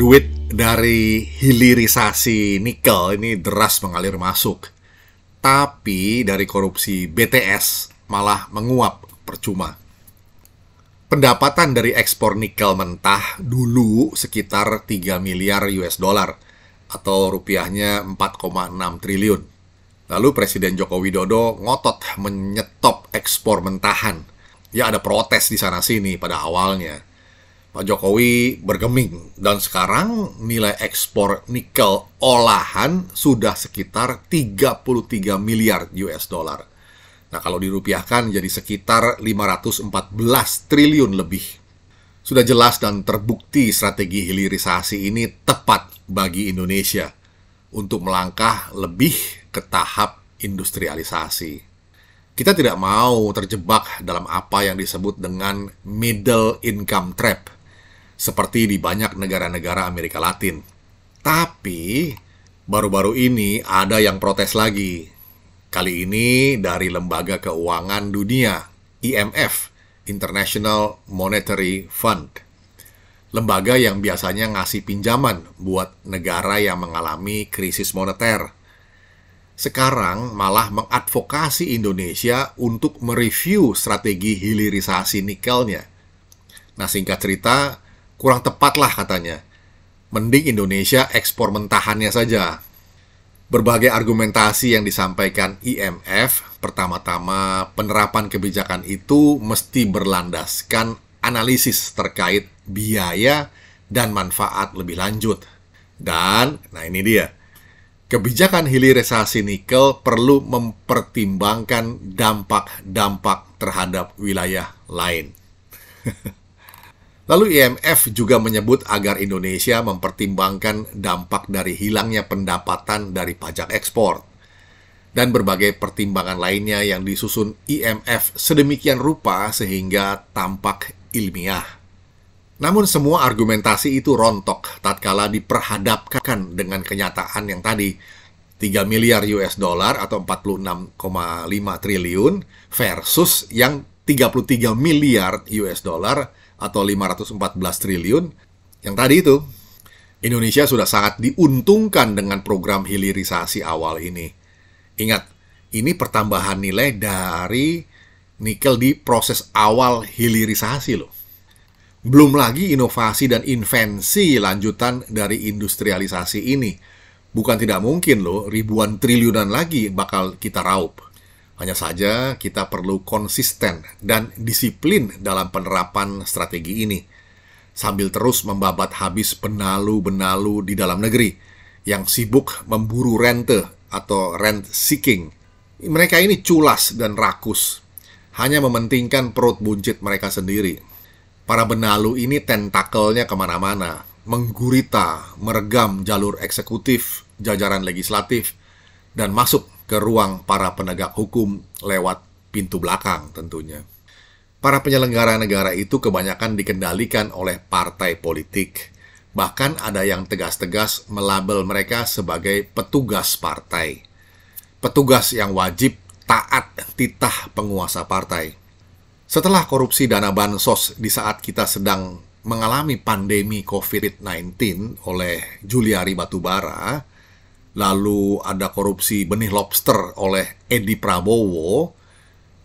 Duit dari hilirisasi nikel ini deras mengalir masuk. Tapi dari korupsi BTS malah menguap percuma. Pendapatan dari ekspor nikel mentah dulu sekitar 3 miliar US dollar atau rupiahnya 4,6 triliun. Lalu Presiden Joko Widodo ngotot menyetop ekspor mentahan. Ya ada protes di sana-sini pada awalnya. Pak Jokowi bergeming dan sekarang nilai ekspor nikel olahan sudah sekitar 33 miliar US dollar. Nah, kalau dirupiahkan jadi sekitar 514 triliun lebih. Sudah jelas dan terbukti strategi hilirisasi ini tepat bagi Indonesia untuk melangkah lebih ke tahap industrialisasi. Kita tidak mau terjebak dalam apa yang disebut dengan middle income trap, seperti di banyak negara-negara Amerika Latin. Tapi, baru-baru ini ada yang protes lagi. Kali ini dari Lembaga Keuangan Dunia, IMF, International Monetary Fund. Lembaga yang biasanya ngasih pinjaman buat negara yang mengalami krisis moneter. Sekarang malah mengadvokasi Indonesia untuk mereview strategi hilirisasi nikelnya. Nah, singkat cerita, kurang tepat lah katanya. Mending Indonesia ekspor mentahannya saja. Berbagai argumentasi yang disampaikan IMF, pertama-tama penerapan kebijakan itu mesti berlandaskan analisis terkait biaya dan manfaat lebih lanjut. Dan, nah ini dia, kebijakan hilirisasi nikel perlu mempertimbangkan dampak-dampak terhadap wilayah lain. Lalu IMF juga menyebut agar Indonesia mempertimbangkan dampak dari hilangnya pendapatan dari pajak ekspor dan berbagai pertimbangan lainnya yang disusun IMF sedemikian rupa sehingga tampak ilmiah. Namun semua argumentasi itu rontok tatkala diperhadapkan dengan kenyataan yang tadi 3 miliar US dollar atau 46,5 triliun versus yang 33 miliar US dollar atau 514 triliun yang tadi itu. Indonesia sudah sangat diuntungkan dengan program hilirisasi awal ini. Ingat, ini pertambahan nilai dari nikel di proses awal hilirisasi loh. Belum lagi inovasi dan invensi lanjutan dari industrialisasi ini. Bukan tidak mungkin loh, ribuan triliunan lagi bakal kita raup. Hanya saja kita perlu konsisten dan disiplin dalam penerapan strategi ini, sambil terus membabat habis benalu-benalu di dalam negeri yang sibuk memburu rente atau rent seeking. Mereka ini culas dan rakus, hanya mementingkan perut buncit mereka sendiri. Para benalu ini tentakelnya kemana-mana, menggurita, meregam jalur eksekutif, jajaran legislatif, dan masuk ke ruang para penegak hukum lewat pintu belakang tentunya. Para penyelenggara negara itu kebanyakan dikendalikan oleh partai politik. Bahkan ada yang tegas-tegas melabel mereka sebagai petugas partai. Petugas yang wajib taat titah penguasa partai. Setelah korupsi dana bansos di saat kita sedang mengalami pandemi COVID-19 oleh Juliari Batubara, lalu ada korupsi benih lobster oleh Edi Prabowo,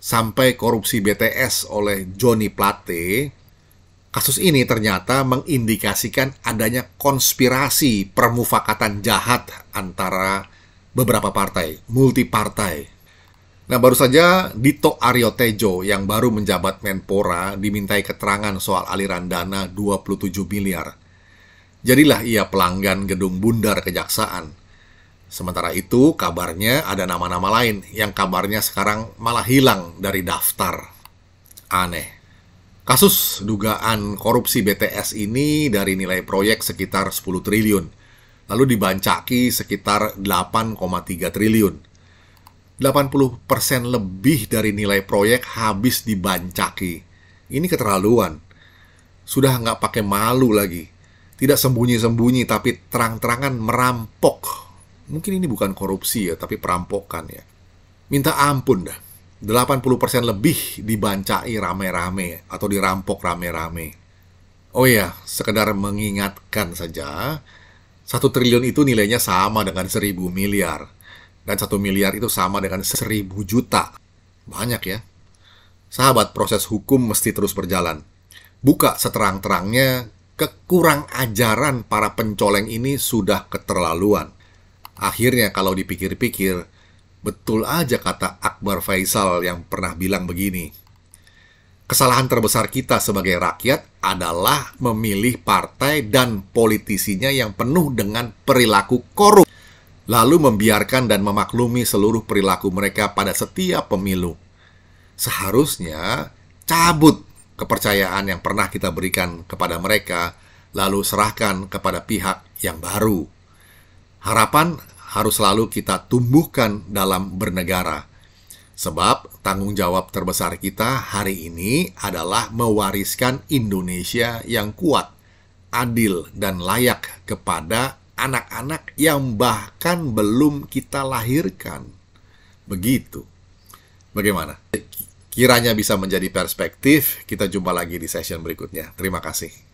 sampai korupsi BTS oleh Johnny Plate, kasus ini ternyata mengindikasikan adanya konspirasi permufakatan jahat antara beberapa partai, multipartai. Nah, baru saja Dito Aryo Tejo yang baru menjabat Menpora dimintai keterangan soal aliran dana 27 miliar. Jadilah ia pelanggan gedung bundar kejaksaan. Sementara itu, kabarnya ada nama-nama lain yang kabarnya sekarang malah hilang dari daftar. Aneh. Kasus dugaan korupsi BTS ini dari nilai proyek sekitar 10 triliun, lalu dibancaki sekitar 8,3 triliun. 80% lebih dari nilai proyek habis dibancaki. Ini keterlaluan. Sudah nggak pakai malu lagi. Tidak sembunyi-sembunyi, tapi terang-terangan merampok. Mungkin ini bukan korupsi ya, tapi perampokan ya. Minta ampun dah. 80% lebih dibancai rame-rame atau dirampok rame-rame. Oh iya, sekedar mengingatkan saja, 1 triliun itu nilainya sama dengan 1.000 miliar. Dan 1 miliar itu sama dengan 1.000 juta. Banyak ya. Sahabat, proses hukum mesti terus berjalan. Buka seterang-terangnya, kekurang ajaran para pencoleng ini sudah keterlaluan. Akhirnya kalau dipikir-pikir, betul aja kata Akbar Faisal yang pernah bilang begini. Kesalahan terbesar kita sebagai rakyat adalah memilih partai dan politisinya yang penuh dengan perilaku korup, lalu membiarkan dan memaklumi seluruh perilaku mereka pada setiap pemilu. Seharusnya cabut kepercayaan yang pernah kita berikan kepada mereka, lalu serahkan kepada pihak yang baru. Harapan harus selalu kita tumbuhkan dalam bernegara. Sebab tanggung jawab terbesar kita hari ini adalah mewariskan Indonesia yang kuat, adil, dan layak kepada anak-anak yang bahkan belum kita lahirkan. Begitu. Bagaimana? Kiranya bisa menjadi perspektif. Kita jumpa lagi di session berikutnya. Terima kasih.